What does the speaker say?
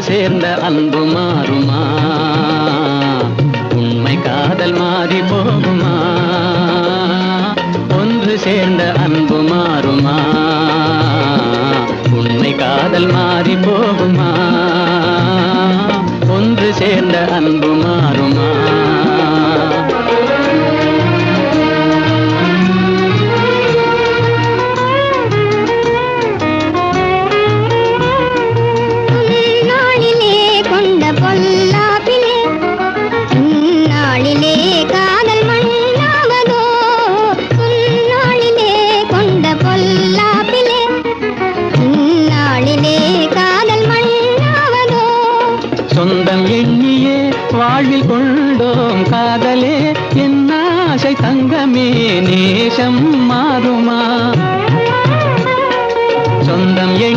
சேர்ந்த அன்பு மாறுமா? உண்மை காதல் மாறி போகுமா? ஒன்று சேர்ந்த அன்பு மாறுமா? உண்மை காதல் மாறி போகுமா? ஒன்று சேர்ந்த அன்பு மாறுமா? சொந்தம் எண்ணியே வாழ்வில் கொண்டோம் காதலே, என் ஆசை தங்கமே நேசம் மாறுமா? சொந்தம் எண்ணி